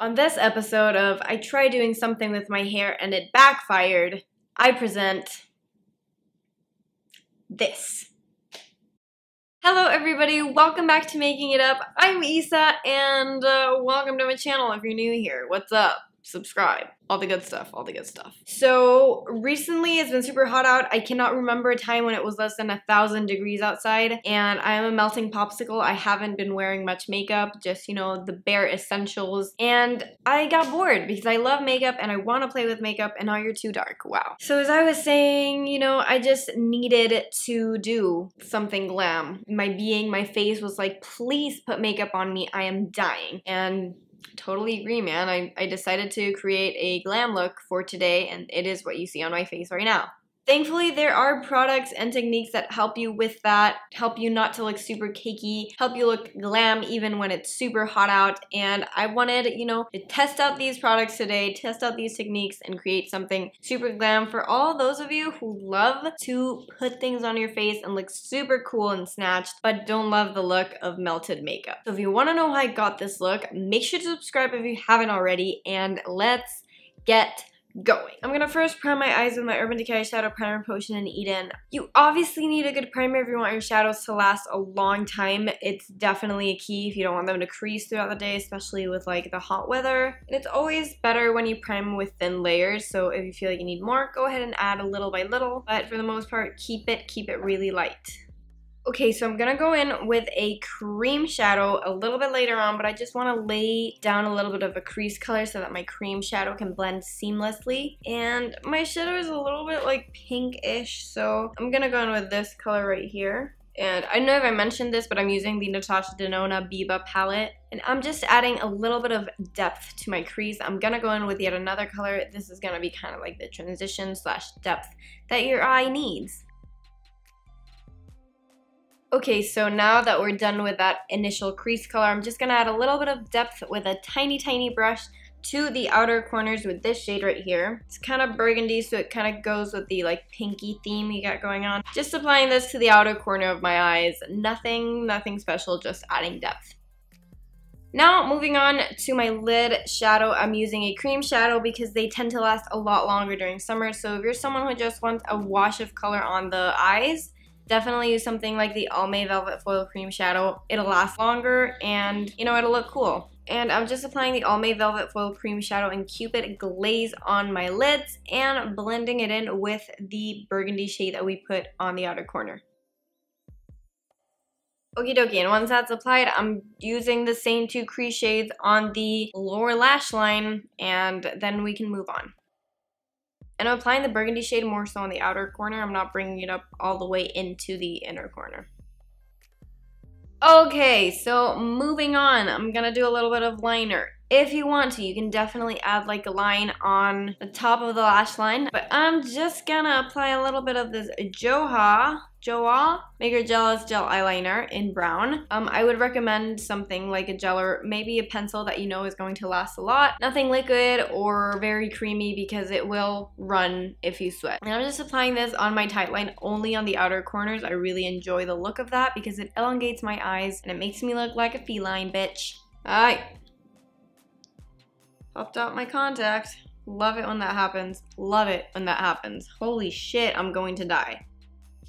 On this episode of I tried doing something with my hair and it backfired, I present this. Hello everybody, welcome back to Making It Up. I'm Isa and welcome to my channel if you're new here. What's up? Subscribe. All the good stuff, all the good stuff. So recently it's been super hot out. I cannot remember a time when it was less than 1,000 degrees outside and I am a melting popsicle. I haven't been wearing much makeup, just, you know, the bare essentials. And I got bored because I love makeup and I want to play with makeup and now you're too dark. Wow. So as I was saying, you know, I just needed to do something glam. My face was like, please put makeup on me. I am dying. And totally agree, man. I decided to create a glam look for today, and it is what you see on my face right now. Thankfully, there are products and techniques that help you with that, help you not to look super cakey, help you look glam even when it's super hot out, and I wanted, you know, to test out these products today, test out these techniques, and create something super glam for all those of you who love to put things on your face and look super cool and snatched, but don't love the look of melted makeup. So if you want to know how I got this look, make sure to subscribe if you haven't already, and let's get going. I'm gonna first prime my eyes with my Urban Decay Shadow Primer Potion in Eden. You obviously need a good primer if you want your shadows to last a long time. It's definitely a key if you don't want them to crease throughout the day, especially with like the hot weather. And it's always better when you prime with thin layers, so if you feel like you need more, go ahead and add a little by little, but for the most part, keep it really light. Okay, so I'm gonna go in with a cream shadow a little bit later on, but I just wanna lay down a little bit of a crease color so that my cream shadow can blend seamlessly. And my shadow is a little bit like pinkish, so I'm gonna go in with this color right here. And I don't know if I mentioned this, but I'm using the Natasha Denona Biba palette. And I'm just adding a little bit of depth to my crease. I'm gonna go in with yet another color. This is gonna be kind of like the transition / depth that your eye needs. Okay, so now that we're done with that initial crease color, I'm just gonna add a little bit of depth with a tiny brush to the outer corners with this shade right here. It's kind of burgundy, so it kind of goes with the like pinky theme you got going on. Just applying this to the outer corner of my eyes. Nothing special, just adding depth. Now, moving on to my lid shadow, I'm using a cream shadow because they tend to last a lot longer during summer. So if you're someone who just wants a wash of color on the eyes, definitely use something like the Almay Velvet Foil Cream Shadow. It'll last longer and, you know, it'll look cool. And I'm just applying the Almay Velvet Foil Cream Shadow in Cupid Glaze on my lids and blending it in with the burgundy shade that we put on the outer corner. Okie dokie, and once that's applied, I'm using the same two crease shades on the lower lash line, and then we can move on. And I'm applying the burgundy shade more so on the outer corner. I'm not bringing it up all the way into the inner corner. Okay, so moving on, I'm gonna do a little bit of liner. If you want to, you can definitely add like a line on the top of the lash line, but I'm just gonna apply a little bit of this Joa Maker Jealous Gel Eyeliner in brown. I would recommend something like a gel or maybe a pencil that you know is going to last a lot. Nothing liquid or very creamy because it will run if you sweat. And I'm just applying this on my tight line only on the outer corners. I really enjoy the look of that because it elongates my eyes and it makes me look like a feline bitch. Alright. Popped out my contact. Love it when that happens. Love it when that happens. Holy shit, I'm going to die.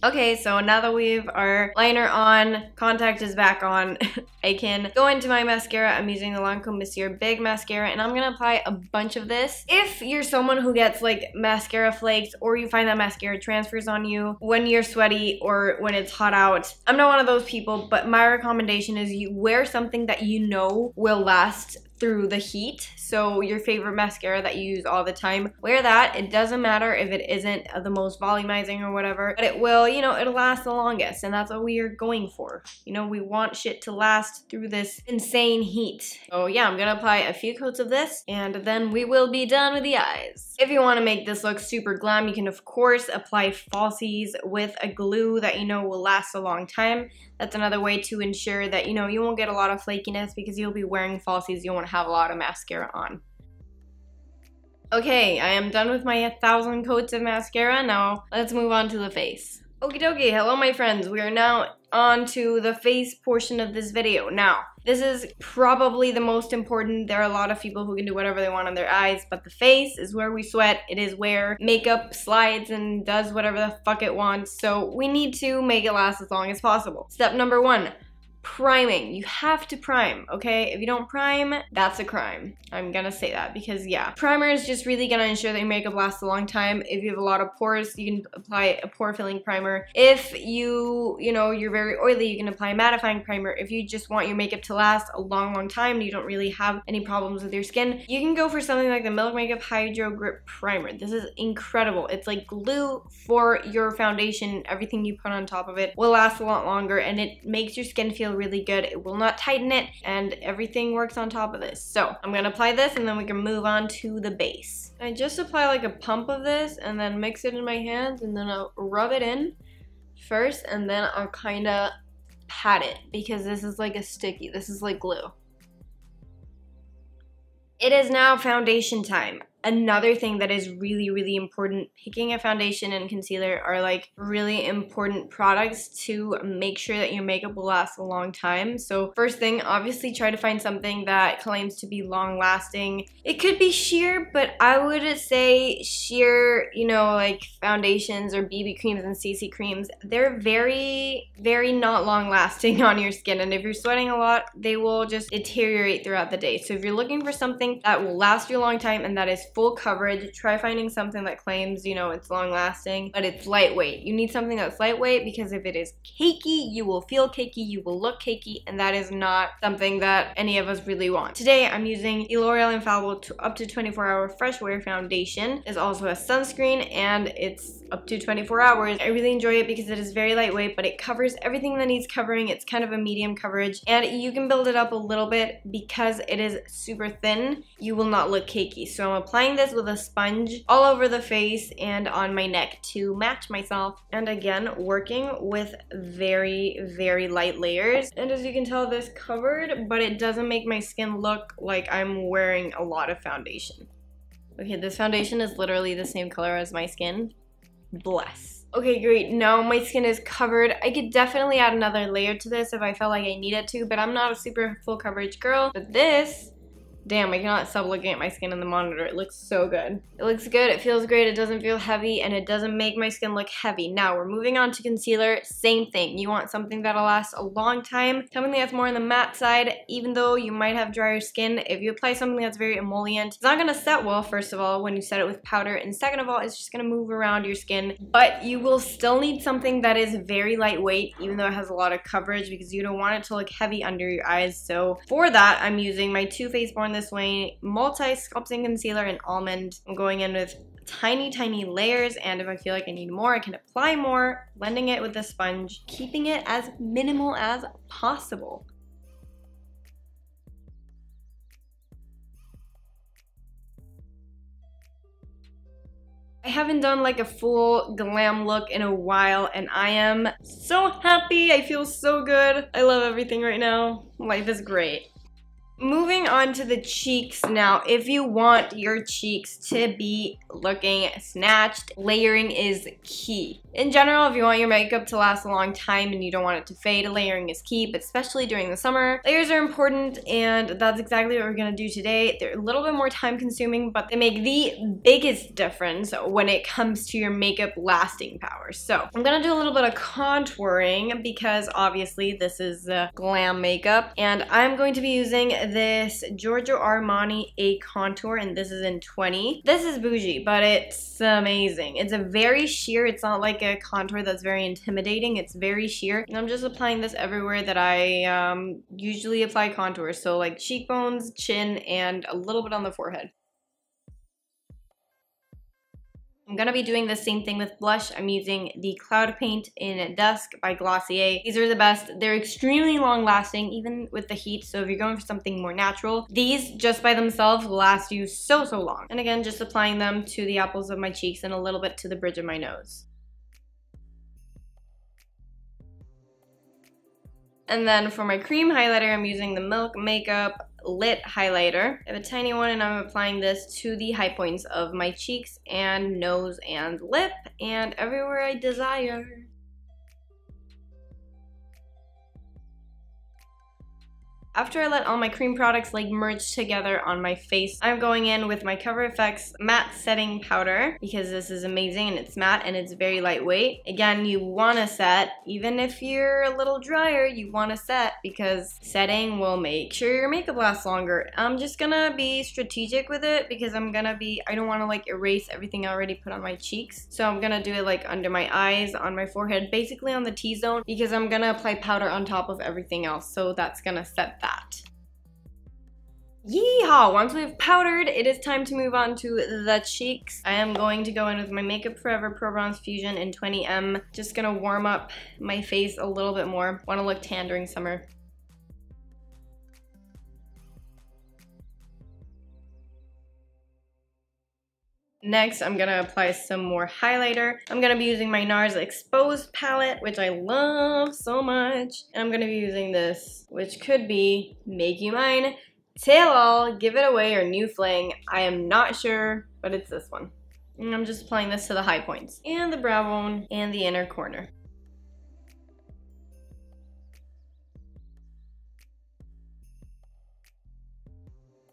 Okay, so now that we've our liner on, contact is back on, I can go into my mascara. I'm using the Lancome Monsieur Big Mascara, and I'm gonna apply a bunch of this. If you're someone who gets like mascara flakes, or you find that mascara transfers on you when you're sweaty or when it's hot out, I'm not one of those people, but my recommendation is you wear something that you know will last through the heat. So your favorite mascara that you use all the time, wear that. It doesn't matter if it isn't the most volumizing or whatever, but it will, you know, it'll last the longest, and that's what we are going for. You know, we want shit to last through this insane heat. So yeah, I'm gonna apply a few coats of this, and then we will be done with the eyes. If you want to make this look super glam, you can of course apply falsies with a glue that you know will last a long time. That's another way to ensure that, you know, you won't get a lot of flakiness because you'll be wearing falsies. You won't have a lot of mascara on. Okay, I am done with my 1,000 coats of mascara. Now let's move on to the face. Okie dokie, hello my friends. We are now on to the face portion of this video. Now, This is probably the most important. There are a lot of people who can do whatever they want on their eyes, but the face is where we sweat. It is where makeup slides and does whatever the fuck it wants. So we need to make it last as long as possible. Step number 1. Priming. You have to prime, okay? If you don't prime, that's a crime. I'm gonna say that because yeah. Primer is just really gonna ensure that your makeup lasts a long time. If you have a lot of pores, you can apply a pore filling primer. If you know, you're very oily, you can apply a mattifying primer. If you just want your makeup to last a long time and you don't really have any problems with your skin, you can go for something like the Milk Makeup Hydro Grip Primer. This is incredible. It's like glue for your foundation. Everything you put on top of it will last a lot longer, and it makes your skin feel really good. It will not tighten it, and everything works on top of this. So I'm gonna apply this and then we can move on to the base. I just apply like a pump of this and then mix it in my hands, and then I'll rub it in first, and then I'll kind of pat it because this is like a sticky, this is like glue. It is now foundation time. Another thing that is really important, picking a foundation and concealer are like really important products to make sure that your makeup will last a long time. So first thing, obviously try to find something that claims to be long lasting. It could be sheer, but I would say sheer, you know, like foundations or BB creams and CC creams, they're very not long lasting on your skin. And if you're sweating a lot, they will just deteriorate throughout the day. So if you're looking for something that will last you a long time and that is full coverage, try finding something that claims, you know, it's long lasting, but it's lightweight. You need something that's lightweight because if it is cakey, you will feel cakey, you will look cakey, and that is not something that any of us really want. Today, I'm using the L'Oreal Infallible up to 24-hour Fresh Wear Foundation. It's also a sunscreen, and it's up to 24 hours. I really enjoy it because it is very lightweight, but it covers everything that needs covering. It's kind of a medium coverage, and you can build it up a little bit because it is super thin. You will not look cakey. So I'm applying this with a sponge all over the face and on my neck to match myself. And again, working with very light layers. And as you can tell, this covered, but it doesn't make my skin look like I'm wearing a lot of foundation. Okay, this foundation is literally the same color as my skin. Bless. Okay, great. Now my skin is covered. I could definitely add another layer to this if I felt like I needed to, but I'm not a super full coverage girl. But this, damn, I cannot stop looking at my skin in the monitor. It looks so good. It looks good, it feels great, it doesn't feel heavy, and it doesn't make my skin look heavy. Now, we're moving on to concealer. Same thing. You want something that'll last a long time, something that's more on the matte side, even though you might have drier skin. If you apply something that's very emollient, it's not gonna set well, first of all, when you set it with powder, and second of all, it's just gonna move around your skin. But you will still need something that is very lightweight, even though it has a lot of coverage, because you don't want it to look heavy under your eyes. So for that, I'm using my Too Faced Born This Way multi-sculpting concealer in almond. I'm going in with tiny layers, and if I feel like I need more, I can apply more, blending it with a sponge, keeping it as minimal as possible. I haven't done like a full glam look in a while, and I am so happy. I feel so good. I love everything right now. Life is great. Moving on to the cheeks now. If you want your cheeks to be looking snatched, layering is key. In general, if you want your makeup to last a long time and you don't want it to fade, layering is key, but especially during the summer, layers are important, and that's exactly what we're gonna do today. They're a little bit more time consuming, but they make the biggest difference when it comes to your makeup lasting power. So I'm gonna do a little bit of contouring because obviously this is glam makeup, and I'm going to be using this Giorgio Armani A contour, and this is in 20. This is bougie, but it's amazing. It's a very sheer, it's not like a contour that's very intimidating, it's very sheer. And I'm just applying this everywhere that I usually apply contour, so like cheekbones, chin, and a little bit on the forehead. I'm gonna be doing the same thing with blush. I'm using the Cloud Paint in Dusk by Glossier. These are the best. They're extremely long lasting, even with the heat, so if you're going for something more natural, these just by themselves will last you so long. And again, just applying them to the apples of my cheeks and a little bit to the bridge of my nose. And then for my cream highlighter, I'm using the Milk Makeup Lit Highlighter. I have a tiny one, and I'm applying this to the high points of my cheeks and nose and lip and everywhere I desire. After I let all my cream products like merge together on my face, I'm going in with my Cover FX matte setting powder because this is amazing and it's matte and it's very lightweight. Again, you want to set, even if you're a little drier, you want to set because setting will make sure your makeup lasts longer. I'm just gonna be strategic with it because I don't want to like erase everything I already put on my cheeks. So I'm gonna do it like under my eyes, on my forehead, basically on the T-zone because I'm gonna apply powder on top of everything else. So that's gonna set that. Yeehaw! Once we've powdered, it is time to move on to the cheeks. I am going to go in with my Makeup Forever Pro Bronze Fusion in 20M. Just gonna warm up my face a little bit more. Want to look tan during summer. Next, I'm gonna apply some more highlighter. I'm gonna be using my NARS Exposed palette, which I love so much. And I'm gonna be using this, which could be Make You Mine, Tell All, Give It Away, or New Fling. I am not sure, but it's this one. And I'm just applying this to the high points and the brow bone and the inner corner.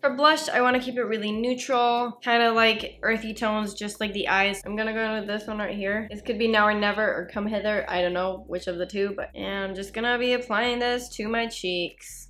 For blush, I want to keep it really neutral, kind of like earthy tones, just like the eyes. I'm gonna go in with this one right here. This could be Now or Never or Come Hither. I don't know which of the two, but and I'm just gonna be applying this to my cheeks.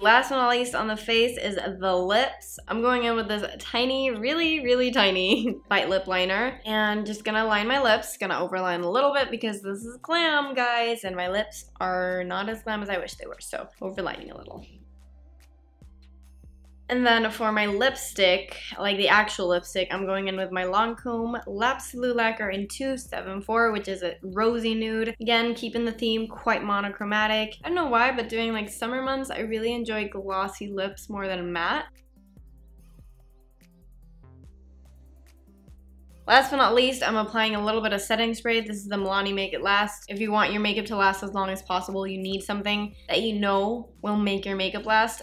Last but not least on the face is the lips. I'm going in with this tiny, really tiny bite lip liner and just gonna line my lips. Gonna overline a little bit because this is glam, guys, and my lips are not as glam as I wish they were, so overlining a little. And then for my lipstick, like the actual lipstick, I'm going in with my Lancome L'Absolu Lacquer in 274, which is a rosy nude. Again, keeping the theme quite monochromatic. I don't know why, but during like summer months, I really enjoy glossy lips more than matte. Last but not least, I'm applying a little bit of setting spray. This is the Milani Make It Last. If you want your makeup to last as long as possible, you need something that you know will make your makeup last.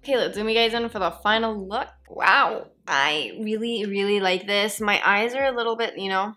Okay, let's zoom you guys in for the final look. Wow, I really like this. My eyes are a little bit, you know,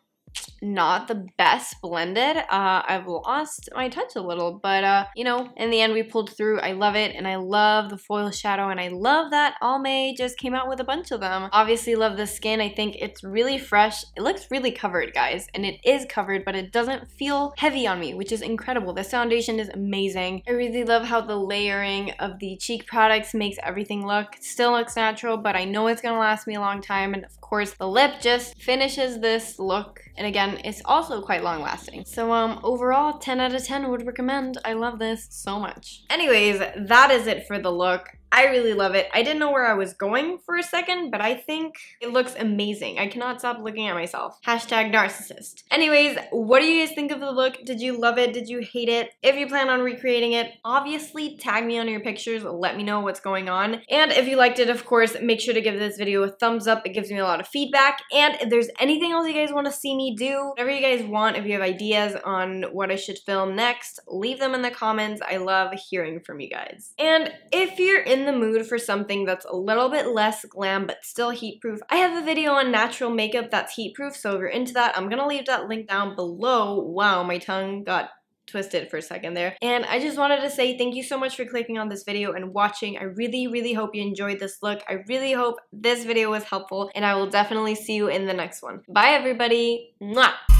not the best blended. I've lost my touch a little, but you know, in the end we pulled through. I love it, and I love the foil shadow, and I love that Almay just came out with a bunch of them. Obviously love the skin. I think it's really fresh. It looks really covered, guys, and it is covered, but it doesn't feel heavy on me, which is incredible. This foundation is amazing. I really love how the layering of the cheek products makes everything still looks natural, but I know it's gonna last me a long time, and of course the lip just finishes this look. And again, it's also quite long lasting. So overall, 10 out of 10 would recommend. I love this so much. Anyways, that is it for the look. I really love it. I didn't know where I was going for a second, but I think it looks amazing. I cannot stop looking at myself. Hashtag narcissist. Anyways, what do you guys think of the look? Did you love it? Did you hate it? If you plan on recreating it, obviously tag me on your pictures. Let me know what's going on. And if you liked it, of course, make sure to give this video a thumbs up. It gives me a lot of feedback. And if there's anything else you guys want to see me do, whatever you guys want, if you have ideas on what I should film next, leave them in the comments. I love hearing from you guys. And if you're in the mood for something that's a little bit less glam but still heat proof, I have a video on natural makeup that's heat proof, so if you're into that, I'm gonna leave that link down below. Wow, my tongue got twisted for a second there. And I just wanted to say thank you so much for clicking on this video and watching. I really hope you enjoyed this look. I really hope this video was helpful, and I will definitely see you in the next one. Bye everybody. Mwah!